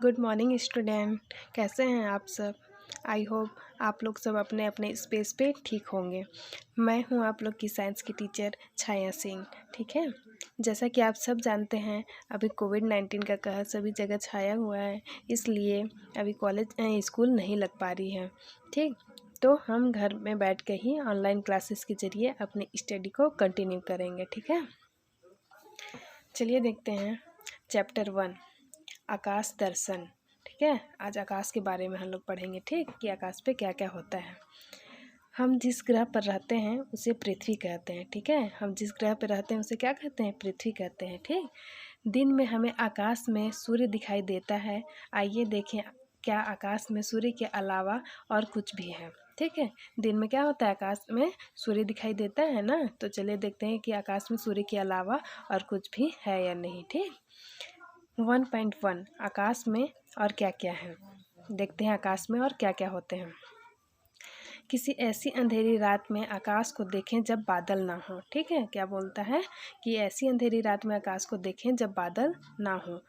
Good morning student. कैसे हैं आप सब? आई होप आप लोग सब अपने अपने स्पेस पे ठीक होंगे। मैं हूं आप लोग की साइंस की टीचर छाया सिंह। ठीक है, जैसा कि आप सब जानते हैं अभी कोविड-19 का कहर सभी जगह छाया हुआ है, इसलिए अभी स्कूल नहीं लग पा रही है। ठीक, तो हम घर में बैठ के ही ऑनलाइन क्लासेस के ज़रिए अपनी स्टडी को कंटिन्यू करेंगे। ठीक है, चलिए देखते हैं चैप्टर 1 आकाश दर्शन। ठीक है, आज आकाश के बारे में हम लोग पढ़ेंगे। ठीक, कि आकाश पे क्या क्या होता है। हम जिस ग्रह पर रहते हैं उसे पृथ्वी कहते हैं। ठीक है, हम जिस ग्रह पर रहते हैं उसे क्या कहते हैं? पृथ्वी कहते हैं। ठीक, दिन में हमें आकाश में सूर्य दिखाई देता है। आइए देखें क्या आकाश में सूर्य के अलावा और कुछ भी है। ठीक है, दिन में क्या होता है? आकाश में सूर्य दिखाई देता है ना। तो चलिए देखते हैं कि आकाश में सूर्य के अलावा और कुछ भी है या नहीं। ठीक, 1.1 आकाश में और क्या क्या है। देखते हैं आकाश में और क्या क्या होते हैं। किसी ऐसी अंधेरी रात में आकाश को देखें जब बादल ना हो। ठीक है, क्या बोलता है कि ऐसी अंधेरी रात में आकाश को देखें जब बादल ना हो।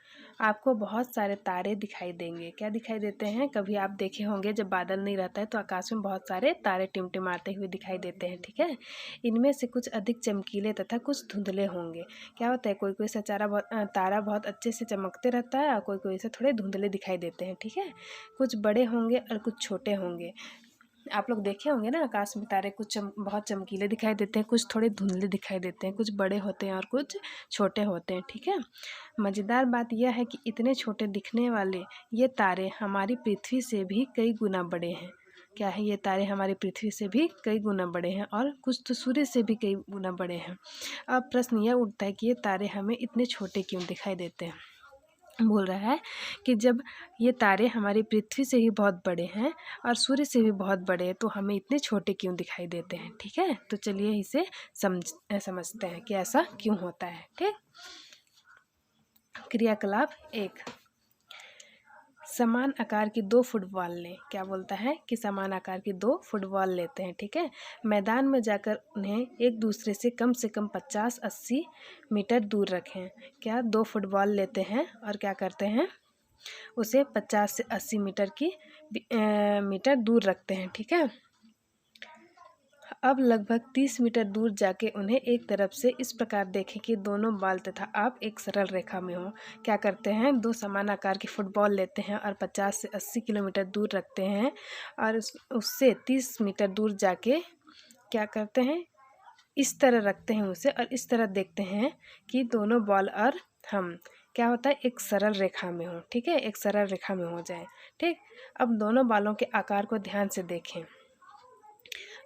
आपको बहुत सारे तारे दिखाई देंगे। क्या दिखाई देते हैं? कभी आप देखे होंगे जब बादल नहीं रहता है तो आकाश में बहुत सारे तारे टिमटिमाते हुए दिखाई देते हैं। ठीक है, इनमें से कुछ अधिक चमकीले तथा कुछ धुंधले होंगे। क्या होता है? कोई कोई सा तारा बहुत अच्छे से चमकते रहता है और कोई कोई से थोड़े धुंधले दिखाई देते हैं। ठीक है, कुछ बड़े होंगे और कुछ छोटे होंगे। आप लोग देखे होंगे ना आकाश में तारे कुछ बहुत चमकीले दिखाई देते हैं, कुछ थोड़े धुंधले दिखाई देते हैं, कुछ बड़े होते हैं और कुछ छोटे होते हैं। ठीक है, मज़ेदार बात यह है कि इतने छोटे दिखने वाले ये तारे हमारी पृथ्वी से भी कई गुना बड़े हैं। क्या है? ये तारे हमारी पृथ्वी से भी कई गुना बड़े हैं और कुछ तो सूर्य से भी कई गुना बड़े हैं। अब प्रश्न यह उठता है कि ये तारे हमें इतने छोटे क्यों दिखाई देते हैं। बोल रहा है कि जब ये तारे हमारी पृथ्वी से ही बहुत बड़े हैं और सूर्य से भी बहुत बड़े हैं तो हमें इतने छोटे क्यों दिखाई देते हैं। ठीक है, तो चलिए इसे समझते हैं कि ऐसा क्यों होता है। ठीक, क्रियाकलाप 1, समान आकार की 2 फुटबॉल लें। क्या बोलता है कि समान आकार की 2 फुटबॉल लेते हैं। ठीक है, मैदान में जाकर उन्हें एक दूसरे से कम 50-80 मीटर दूर रखें। क्या 2 फुटबॉल लेते हैं और क्या करते हैं? उसे 50 से 80 मीटर दूर रखते हैं। ठीक है, अब लगभग 30 मीटर दूर जाके उन्हें एक तरफ से इस प्रकार देखें कि दोनों बॉल तथा आप एक सरल रेखा में हो। क्या करते हैं? 2 समान आकार की फुटबॉल लेते हैं और 50 से 80 किलोमीटर दूर रखते हैं और उससे 30 मीटर दूर जाके क्या करते हैं? इस तरह रखते हैं उसे और इस तरह देखते हैं कि दोनों बॉल और हम क्या होता है? एक सरल रेखा में हो। ठीक है, एक सरल रेखा में हो जाए। ठीक, अब दोनों बालों के आकार को ध्यान से देखें।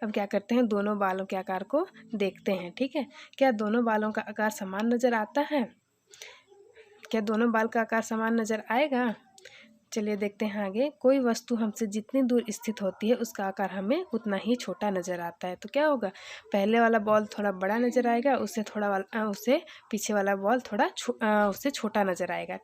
अब क्या करते हैं? दोनों बालों के आकार को देखते हैं। ठीक है, क्या दोनों बालों का आकार समान नज़र आता है? क्या दोनों बाल का आकार समान नज़र आएगा? चलिए देखते हैं आगे। कोई वस्तु हमसे जितनी दूर स्थित होती है उसका आकार हमें उतना ही छोटा नज़र आता है। तो क्या होगा? पहले वाला बॉल थोड़ा बड़ा नज़र आएगा, उससे पीछे वाला बॉल थोड़ा उससे छोटा नज़र आएगा।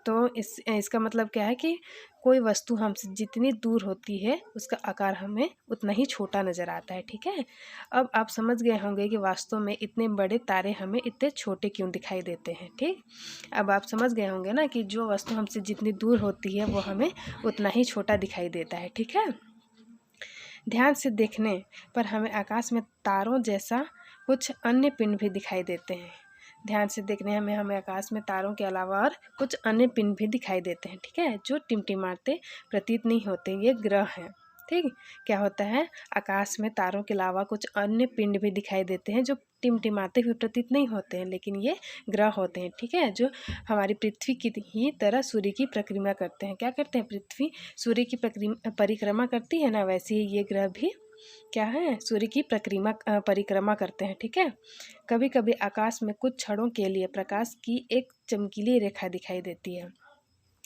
तो इसका मतलब क्या है कि कोई वस्तु हमसे जितनी दूर होती है उसका आकार हमें उतना ही छोटा नज़र आता है। ठीक है, अब आप समझ गए होंगे कि वास्तव में इतने बड़े तारे हमें इतने छोटे क्यों दिखाई देते हैं। ठीक, अब आप समझ गए होंगे ना कि जो वस्तु हमसे जितनी दूर होती है वो हमें उतना ही छोटा दिखाई देता है। ठीक है, ध्यान से देखने पर हमें आकाश में तारों जैसा कुछ अन्य पिंड भी दिखाई देते हैं। ध्यान से देखने में हमें आकाश में तारों के अलावा और कुछ अन्य पिंड भी दिखाई देते हैं। ठीक है, जो टिमटिमाते प्रतीत नहीं होते, ये ग्रह हैं। ठीक, क्या होता है? आकाश में तारों के अलावा कुछ अन्य पिंड भी दिखाई देते हैं जो टिमटिमाते हुए प्रतीत नहीं होते हैं, लेकिन ये ग्रह होते हैं। ठीक है, जो हमारी पृथ्वी की ही तरह सूर्य की परिक्रमा करते हैं। क्या करते हैं? पृथ्वी सूर्य की परिक्रमा करती है ना, वैसे ही ये ग्रह भी क्या है? सूर्य की परिक्रमा करते हैं। ठीक है, कभी कभी आकाश में कुछ क्षणों के लिए प्रकाश की एक चमकीली रेखा दिखाई देती है।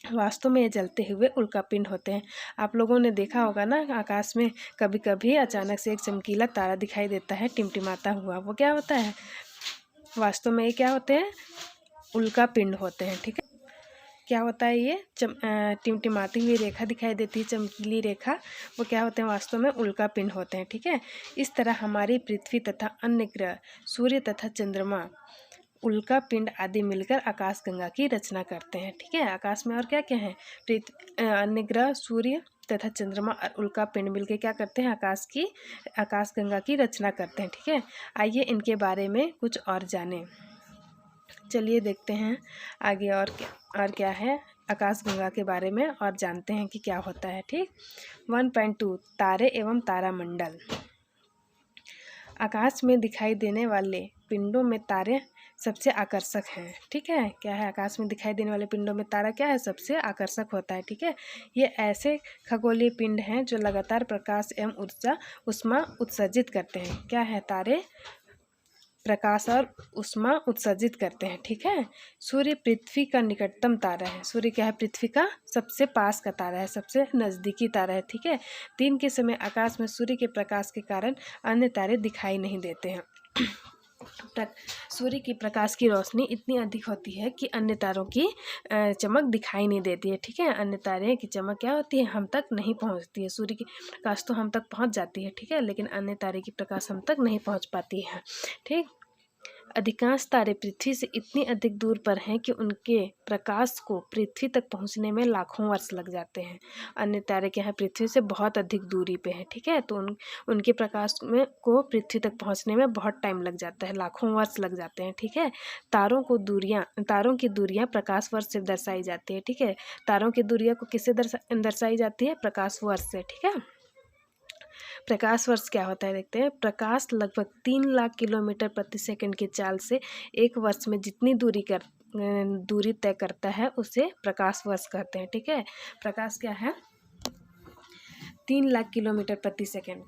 वास्तव में ये जलते हुए उल्कापिंड होते हैं। आप लोगों ने देखा होगा ना, आकाश में कभी कभी अचानक से एक चमकीला तारा दिखाई देता है टिमटिमाता हुआ। वो क्या होता है? वास्तव में ये क्या होते हैं? उल्कापिंड होते हैं। ठीक है, क्या होता है? ये टिमटिमाती हुई रेखा दिखाई देती है, चमकीली रेखा, वो क्या होते हैं? वास्तव में उल्कापिंड होते हैं। ठीक है, इस तरह हमारी पृथ्वी तथा अन्य ग्रह, सूर्य तथा चंद्रमा उल्का पिंड आदि मिलकर आकाशगंगा की रचना करते हैं। ठीक है, आकाश में और क्या क्या है, अन्य ग्रह, सूर्य तथा चंद्रमा और उल्का पिंड मिलकर क्या करते हैं, आकाशगंगा की रचना करते हैं। ठीक है, आइए इनके बारे में कुछ और जानें। चलिए देखते हैं आगे और क्या है आकाशगंगा के बारे में और जानते हैं कि क्या होता है। ठीक, 1.2 तारे एवं तारामंडल। आकाश में दिखाई देने वाले पिंडों में तारे सबसे आकर्षक हैं। ठीक है, क्या है, आकाश में दिखाई देने वाले पिंडों में तारा क्या है, सबसे आकर्षक होता है। ठीक है, ये ऐसे खगोलीय पिंड हैं जो लगातार प्रकाश एवं ऊष्मा उत्सर्जित करते हैं। क्या है, तारे प्रकाश और ऊष्मा उत्सर्जित करते हैं। ठीक है, सूर्य पृथ्वी का निकटतम तारा है। सूर्य क्या है, पृथ्वी का सबसे पास का तारा है, सबसे नज़दीकी तारा है। ठीक है, दिन के समय आकाश में सूर्य के प्रकाश के कारण अन्य तारे दिखाई नहीं देते हैं। सूर्य की प्रकाश की रोशनी इतनी अधिक होती है कि अन्य तारों की चमक दिखाई नहीं देती है। ठीक है, अन्य तारे की चमक क्या होती है, हम तक नहीं पहुंचती है। सूर्य की प्रकाश तो हम तक पहुंच जाती है। ठीक है, लेकिन अन्य तारे की प्रकाश हम तक नहीं पहुंच पाती है। ठीक, अधिकांश तारे पृथ्वी से इतनी अधिक दूर पर हैं कि उनके प्रकाश को पृथ्वी तक पहुंचने में लाखों वर्ष लग जाते हैं। अन्य तारे क्या है, पृथ्वी से बहुत अधिक दूरी पे हैं। ठीक है, तो उनके प्रकाश में को पृथ्वी तक पहुंचने में बहुत टाइम लग जाता है, लाखों वर्ष लग जाते हैं। ठीक है, तारों की दूरियां प्रकाश वर्ष से दर्शाई जाती है। ठीक है, तारों की दूरियां को किससे दर्शाई जाती है, प्रकाश वर्ष से। ठीक है, प्रकाश वर्ष क्या होता है देखते हैं। प्रकाश लगभग 3 लाख किलोमीटर प्रति सेकंड की चाल से एक वर्ष में जितनी दूरी तय करता है उसे प्रकाश वर्ष कहते हैं। ठीक है, प्रकाश क्या है, 3 लाख किलोमीटर प्रति सेकंड,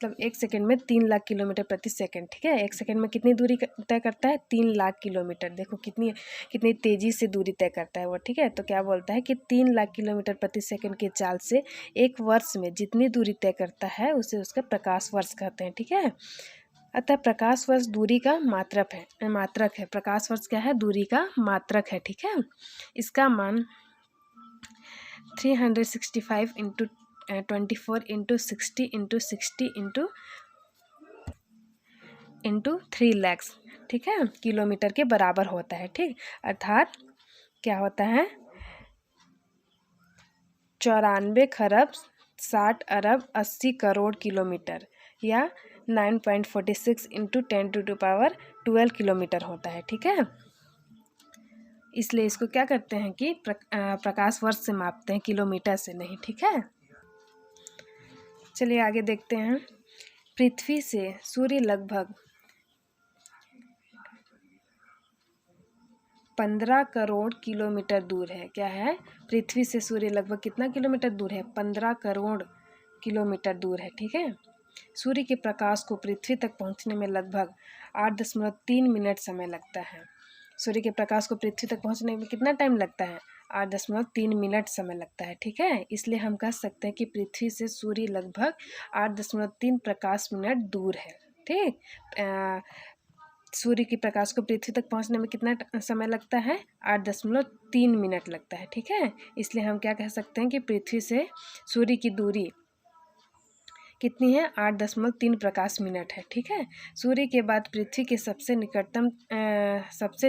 मतलब एक सेकंड में 3 लाख किलोमीटर प्रति सेकंड। ठीक है, एक सेकंड में कितनी दूरी तय करता है, 3 लाख किलोमीटर। देखो कितनी तेजी से दूरी तय करता है वो। ठीक है, तो क्या बोलता है कि 3 लाख किलोमीटर प्रति सेकंड की चाल से एक वर्ष में जितनी दूरी तय करता है उसे उसका प्रकाश वर्ष कहते हैं। ठीक है, अतः प्रकाश वर्ष दूरी का मात्रक है। प्रकाश वर्ष क्या है, दूरी का मात्रक है। ठीक है, इसका मान 365 into 24 into 60 into 60 into 3 lakhs, ठीक है, किलोमीटर के बराबर होता है। ठीक, अर्थात क्या होता है, 94 खरब 60 अरब 80 करोड़ किलोमीटर या 9.46 इंटू 10⁻12 किलोमीटर होता है। ठीक है, इसलिए इसको क्या करते हैं कि प्रकाश वर्ष से मापते हैं, किलोमीटर से नहीं। ठीक है, चलिए आगे देखते हैं। पृथ्वी से सूर्य लगभग 15 करोड़ किलोमीटर दूर है। क्या है, पृथ्वी से सूर्य लगभग कितना किलोमीटर दूर है, 15 करोड़ किलोमीटर दूर है। ठीक है, सूर्य के प्रकाश को पृथ्वी तक पहुंचने में लगभग 8.3 मिनट समय लगता है। सूर्य के प्रकाश को पृथ्वी तक पहुंचने में कितना टाइम लगता है, 8.3 मिनट समय लगता है। ठीक है, इसलिए हम कह सकते हैं कि पृथ्वी से सूर्य लगभग 8.3 प्रकाश मिनट दूर है। ठीक, सूर्य की प्रकाश को पृथ्वी तक पहुंचने में कितना समय लगता है, 8.3 मिनट लगता है। ठीक है, इसलिए हम क्या कह सकते हैं कि पृथ्वी से सूर्य की दूरी कितनी है, 8.3 प्रकाश मिनट है। ठीक है, सूर्य के बाद पृथ्वी के सबसे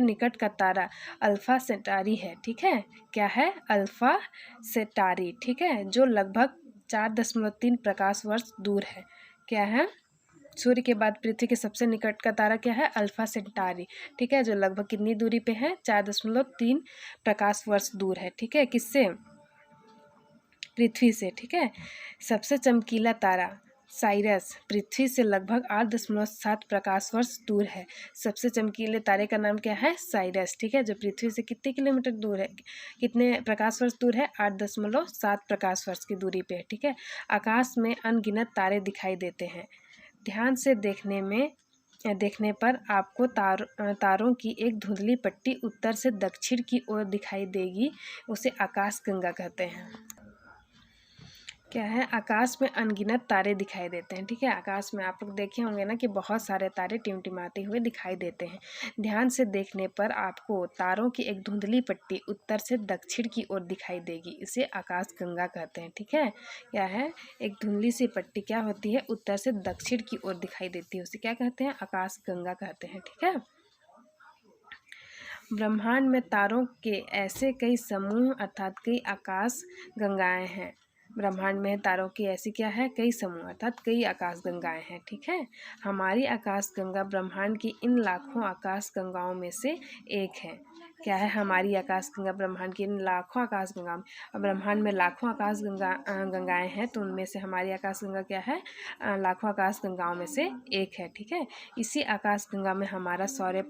निकट का तारा अल्फा सेंटारी है। ठीक है, क्या है, अल्फा सेंटारी। ठीक है, जो लगभग 4.3 प्रकाश वर्ष दूर है। क्या है, सूर्य के बाद पृथ्वी के सबसे निकट का तारा क्या है, अल्फा सेंटारी। ठीक है, जो लगभग कितनी दूरी पे है, 4.3 प्रकाश वर्ष दूर है। ठीक है, किससे, पृथ्वी से। ठीक है, सबसे चमकीला तारा साइरस पृथ्वी से लगभग 8.7 प्रकाश वर्ष दूर है। सबसे चमकीले तारे का नाम क्या है, साइरस। ठीक है, जो पृथ्वी से कितने किलोमीटर दूर है, कितने प्रकाश वर्ष दूर है, 8.7 प्रकाश वर्ष की दूरी पे है। ठीक है, आकाश में अनगिनत तारे दिखाई देते हैं। ध्यान से देखने पर आपको तारों की एक धुंधली पट्टी उत्तर से दक्षिण की ओर दिखाई देगी, उसे आकाशगंगा कहते हैं। क्या है, आकाश में अनगिनत तारे दिखाई देते हैं। ठीक है, आकाश में आप लोग देखे होंगे ना कि बहुत सारे तारे टिमटिमाते हुए दिखाई देते हैं। ध्यान से देखने पर आपको तारों की एक धुंधली पट्टी उत्तर से दक्षिण की ओर दिखाई देगी, इसे आकाशगंगा कहते हैं। ठीक है, क्या है, एक धुंधली सी पट्टी क्या होती है, उत्तर से दक्षिण की ओर दिखाई देती है, उसे क्या कहते हैं, आकाशगंगा कहते हैं। ठीक है, ब्रह्मांड में तारों के ऐसे कई समूह अर्थात कई आकाश गंगाएं हैं। ब्रह्मांड में तारों की ऐसी क्या है, कई समूह अर्थात कई आकाश गंगाएं हैं। ठीक है, हमारी आकाश गंगा ब्रह्मांड की इन लाखों आकाश गंगाओं में से एक है। क्या है, हमारी आकाश गंगा ब्रह्मांड की इन लाखों आकाश गंगा, ब्रह्मांड में लाखों आकाश गंगाएं हैं, तो उनमें से हमारी आकाश गंगा क्या है, लाखों आकाश गंगाओं में से एक है। ठीक है, इसी आकाश गंगा में हमारा सौर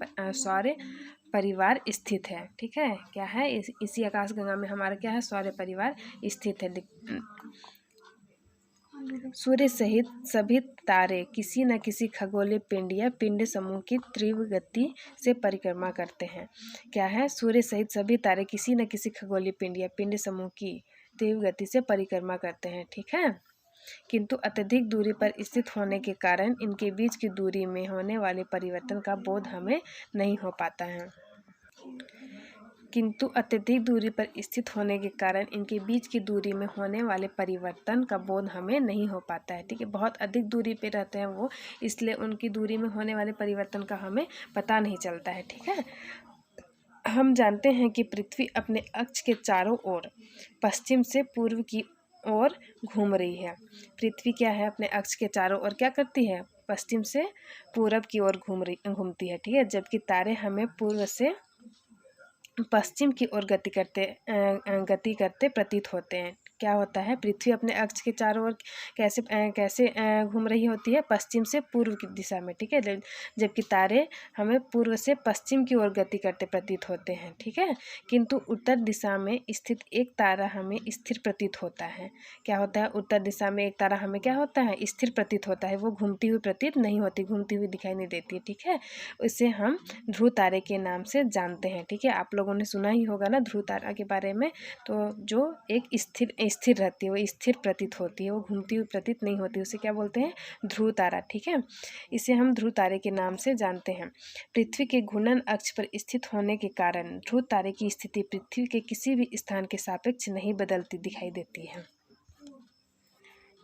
परिवार स्थित है। ठीक है, क्या है, इसी आकाश गंगा में हमारा क्या है, सौर परिवार स्थित है। सूर्य सहित सभी तारे किसी न किसी खगोलीय पिंड या पिंड समूह की तीव्र गति से परिक्रमा करते हैं। क्या है, सूर्य सहित सभी तारे किसी न किसी खगोलीय पिंड या पिंड समूह की तीव्र गति से परिक्रमा करते हैं। ठीक है, किंतु अत्यधिक दूरी पर स्थित होने के कारण इनके बीच की दूरी में होने वाले परिवर्तन का बोध हमें नहीं हो पाता है। किंतु अत्यधिक दूरी पर स्थित होने के कारण इनके बीच की दूरी में होने वाले परिवर्तन का बोध हमें नहीं हो पाता है। ठीक है, बहुत अधिक दूरी पे रहते हैं वो, इसलिए उनकी दूरी में होने वाले परिवर्तन का हमें पता नहीं चलता है। ठीक है, हम जानते हैं कि पृथ्वी अपने अक्ष के चारों ओर पश्चिम से पूर्व की ओर घूम रही है। पृथ्वी क्या है, अपने अक्ष के चारों ओर क्या करती है, पश्चिम से पूरब की ओर घूमती है। ठीक है, जबकि तारे हमें पूर्व से पश्चिम की ओर गति करते प्रतीत होते हैं। क्या होता है, पृथ्वी अपने अक्ष के चारों ओर कैसे घूम रही होती है, पश्चिम से पूर्व की दिशा में। ठीक है, जबकि तारे हमें पूर्व से पश्चिम की ओर गति करते प्रतीत होते हैं। ठीक है, किंतु उत्तर दिशा में स्थित एक तारा हमें स्थिर प्रतीत होता है। क्या होता है, उत्तर दिशा में एक तारा हमें क्या होता है, स्थिर प्रतीत होता है, वो घूमती हुई प्रतीत नहीं होती, घूमती हुई दिखाई नहीं देती है। ठीक है, इसे हम ध्रुव तारे के नाम से जानते हैं। ठीक है, आप लोगों ने सुना ही होगा ना ध्रुव तारा के बारे में, तो जो एक स्थिर रहती है, वो स्थिर प्रतीत होती है, वो घूमती हुई प्रतीत नहीं होती, उसे क्या बोलते हैं, ध्रुव तारा। ठीक है, इसे हम ध्रुव तारे के नाम से जानते हैं। पृथ्वी के घूर्णन अक्ष पर स्थित होने के कारण ध्रुव तारे की स्थिति पृथ्वी के किसी भी स्थान के सापेक्ष नहीं बदलती दिखाई देती है।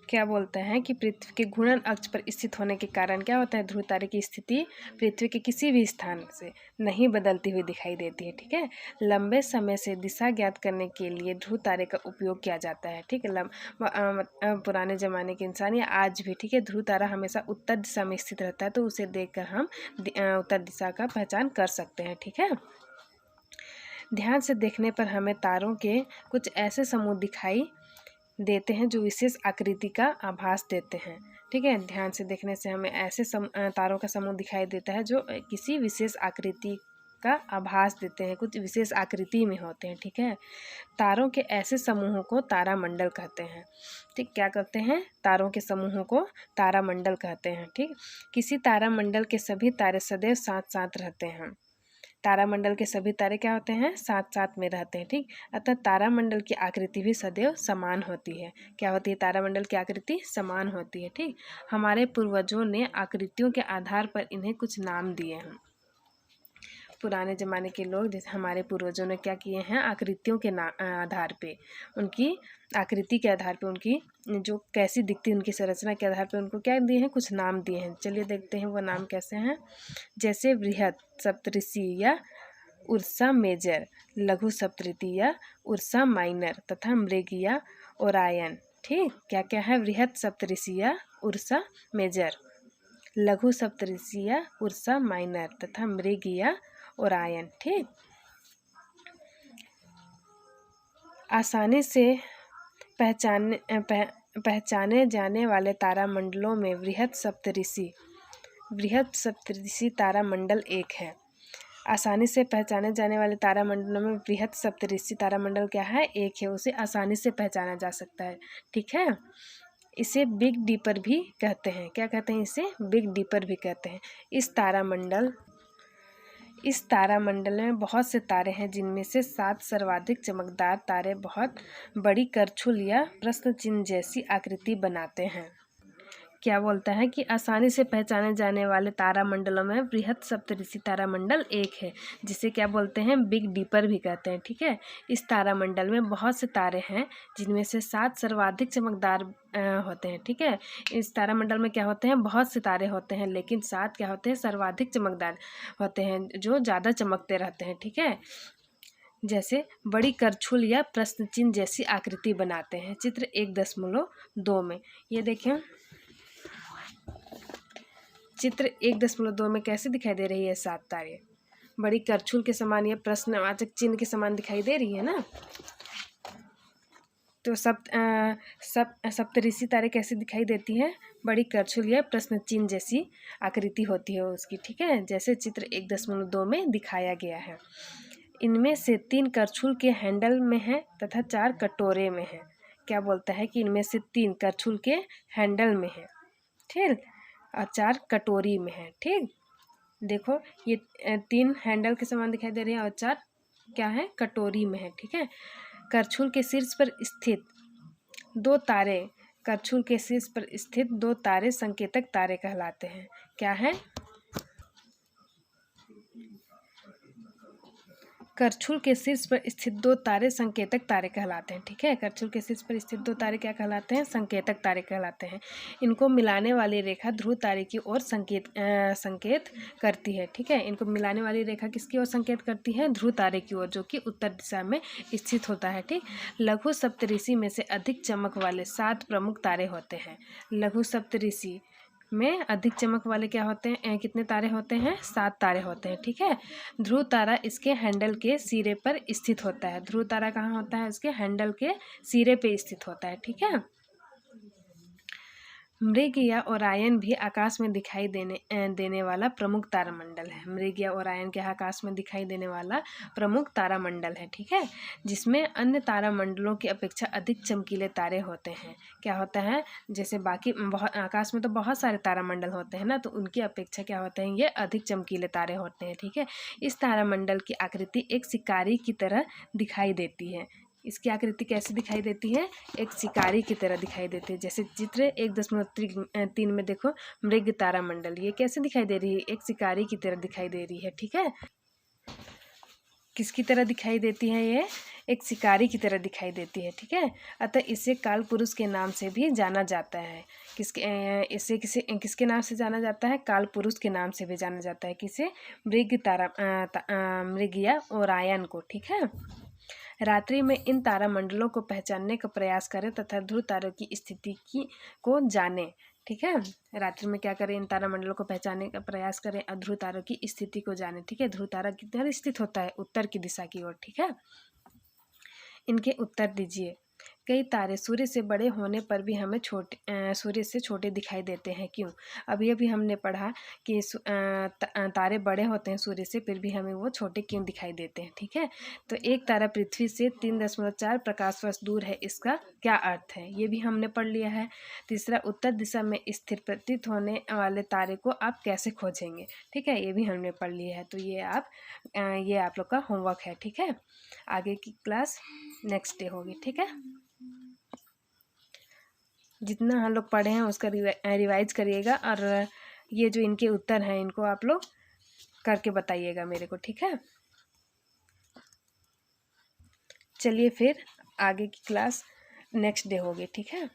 क्या बोलते हैं कि पृथ्वी के घूर्णन अक्ष पर स्थित होने के कारण क्या होता है, ध्रुव तारे की स्थिति पृथ्वी के किसी भी स्थान से नहीं बदलती हुई दिखाई देती है। ठीक है, लंबे समय से दिशा ज्ञात करने के लिए ध्रुव तारे का उपयोग किया जाता है। ठीक है, पुराने ज़माने के इंसान या आज भी, ठीक है, ध्रुव तारा हमेशा उत्तर दिशा में स्थित रहता है, तो उसे देखकर हम उत्तर दिशा का पहचान कर सकते हैं। ठीक है, ध्यान से देखने पर हमें तारों के कुछ ऐसे समूह दिखाई देते हैं जो विशेष आकृति का आभास देते हैं। ठीक है, ध्यान से देखने से हमें ऐसे तारों का समूह दिखाई देता है जो किसी विशेष आकृति का आभास देते हैं, कुछ विशेष आकृति में होते हैं। ठीक है, तारों के ऐसे समूहों को तारामंडल कहते हैं। ठीक, क्या कहते हैं, तारों के समूहों को तारामंडल कहते हैं। ठीक, किसी तारामंडल के सभी तारे सदैव साथ साथ रहते हैं। तारामंडल के सभी तारे क्या होते हैं, साथ साथ में रहते हैं। ठीक, अतः तारामंडल की आकृति भी सदैव समान होती है। क्या होती है, तारामंडल की आकृति समान होती है। ठीक, हमारे पूर्वजों ने आकृतियों के आधार पर इन्हें कुछ नाम दिए हैं। पुराने ज़माने के लोग, जैसे हमारे पूर्वजों ने क्या किए हैं, आकृतियों के आधार पे, उनकी आकृति के आधार पे, उनकी जो कैसी दिखती है उनकी संरचना के आधार पे उनको क्या दिए हैं, कुछ नाम दिए हैं। चलिए देखते हैं वो नाम कैसे हैं। जैसे बृहत सप्तऋषि या उर्सा मेजर, लघु सप्तऋषि या उर्सा माइनर तथा मृग या ओरायन। ठीक, क्या क्या है, बृहत सप्तऋषि या उर्सा मेजर, लघु सप्तऋषि या उर्सा माइनर तथा मृग या ओरायन। ठीक, आसानी से पहचाने जाने वाले तारामंडलों में बृहत सप्तऋषि तारामंडल एक है। आसानी से पहचाने जाने वाले तारामंडलों में बृहत सप्तऋषि तारामंडल क्या है, एक है, उसे आसानी से पहचाना जा सकता है। ठीक है, इसे बिग डीपर भी कहते हैं। क्या कहते हैं, इसे बिग डीपर भी कहते हैं। इस तारामंडल में बहुत से तारे हैं, जिनमें से 7 सर्वाधिक चमकदार तारे बहुत बड़ी करछुल या प्रश्न चिन्ह जैसी आकृति बनाते हैं। क्या बोलता है कि आसानी से पहचाने जाने वाले तारामंडलों में बृहद सप्तऋषि तारामंडल एक है, जिसे क्या बोलते हैं, बिग डीपर भी कहते हैं। ठीक है, इस तारामंडल में बहुत से तारे हैं, जिनमें से 7 सर्वाधिक चमकदार होते हैं। ठीक है, इस तारामंडल में क्या होते हैं, बहुत से तारे होते हैं, लेकिन 7 क्या होते हैं, सर्वाधिक चमकदार होते हैं, जो ज़्यादा चमकते रहते हैं। ठीक है, जैसे बड़ी करछुल या प्रश्न चिन्ह जैसी आकृति बनाते हैं। चित्र 1.2 में ये देखें, चित्र 1.2 में कैसे दिखाई दे रही है 7 तारे, बड़ी करछुल के समान या प्रश्नवाचक चिन्ह के समान दिखाई दे रही है ना। तो सप्तऋषि तारे कैसे दिखाई देती हैं, बड़ी करछुल या प्रश्न चिन्ह जैसी आकृति होती है उसकी। ठीक है, जैसे चित्र 1.2 में दिखाया गया है। इनमें से 3 करछुल के हैंडल में है तथा 4 कटोरे में है। क्या बोलता है कि इनमें से 3 करछुल के हैंडल में है, ठीक, और 4 कटोरी में है। ठीक, देखो ये 3 हैंडल के समान दिखाई दे रहे हैं और 4 क्या है, कटोरी में है। ठीक है, करछुल के शीर्ष पर स्थित 2 तारे, करछुल के शीर्ष पर स्थित 2 तारे संकेतक तारे कहलाते हैं। क्या है, करछुल के शीर्ष पर स्थित 2 तारे संकेतक तारे कहलाते हैं। ठीक है, करछुल के शीर्ष पर स्थित 2 तारे क्या कहलाते हैं, संकेतक तारे कहलाते हैं। इनको मिलाने वाली रेखा ध्रुव तारे की ओर संकेत करती है। ठीक है, इनको मिलाने वाली रेखा किसकी ओर संकेत करती है, ध्रुव तारे की ओर, जो कि उत्तर दिशा में स्थित होता है। ठीक, लघु सप्तऋषि में से अधिक चमक वाले 7 प्रमुख तारे होते हैं। लघु सप्तऋषि में अधिक चमक वाले क्या होते हैं, कितने तारे होते हैं, 7 तारे होते हैं। ठीक है, ध्रुव तारा इसके हैंडल के सिरे पर स्थित होता है। ध्रुव तारा कहाँ होता है, उसके हैंडल के सिरे पे स्थित होता है। ठीक है, मृग या ओरायन भी आकाश में दिखाई देने वाला प्रमुख तारामंडल है। मृग या ओरायन के आकाश में दिखाई देने वाला प्रमुख तारामंडल है। ठीक है, जिसमें अन्य तारामंडलों की अपेक्षा अधिक चमकीले तारे होते हैं। क्या होता है, जैसे बाकी आकाश में तो बहुत सारे तारामंडल होते हैं ना, तो उनकी अपेक्षा क्या होते हैं, ये अधिक चमकीले तारे होते हैं। ठीक है, इस तारामंडल की आकृति एक शिकारी की तरह दिखाई देती है। इसकी आकृति कैसे दिखाई देती है, एक शिकारी की तरह दिखाई देती है। जैसे चित्र 1.3 में देखो, मृग तारामंडल, ये कैसे दिखाई दे रही है, एक शिकारी की तरह दिखाई दे रही है। ठीक है, किसकी तरह दिखाई देती है, ये एक शिकारी की तरह दिखाई देती है। ठीक है, अतः इसे काल पुरुष के नाम से भी जाना जाता है। किसके नाम से जाना जाता है, काल पुरुष के नाम से भी जाना जाता है। किसे, मृग या ओरायन को। ठीक है, रात्रि में इन तारामंडलों को पहचानने का प्रयास करें तथा ध्रुव तारों की स्थिति को जानें। ठीक है, रात्रि में क्या करें, इन तारामंडलों को पहचानने का प्रयास करें और ध्रुव तारों की स्थिति को जानें। ठीक है, ध्रुव तारा किधर स्थित होता है, उत्तर की दिशा की ओर। ठीक है, इनके उत्तर दीजिए। कई तारे सूर्य से बड़े होने पर भी हमें सूर्य से छोटे दिखाई देते हैं, क्यों। अभी हमने पढ़ा कि तारे बड़े होते हैं सूर्य से, फिर भी हमें वो छोटे क्यों दिखाई देते हैं। ठीक है, तो एक तारा पृथ्वी से 3.4 प्रकाश वर्ष दूर है, इसका क्या अर्थ है, ये भी हमने पढ़ लिया है। तीसरा, उत्तर दिशा में स्थिर प्रतीत होने वाले तारे को आप कैसे खोजेंगे। ठीक है, ये भी हमने पढ़ लिया है। तो ये आप लोग का होमवर्क है। ठीक है, आगे की क्लास नेक्स्ट डे होगी। ठीक है, जितना हम लोग पढ़े हैं उसका रिवाइज करिएगा, और ये जो इनके उत्तर हैं इनको आप लोग करके बताइएगा मेरे को। ठीक है, चलिए फिर आगे की क्लास नेक्स्ट डे होगी। ठीक है।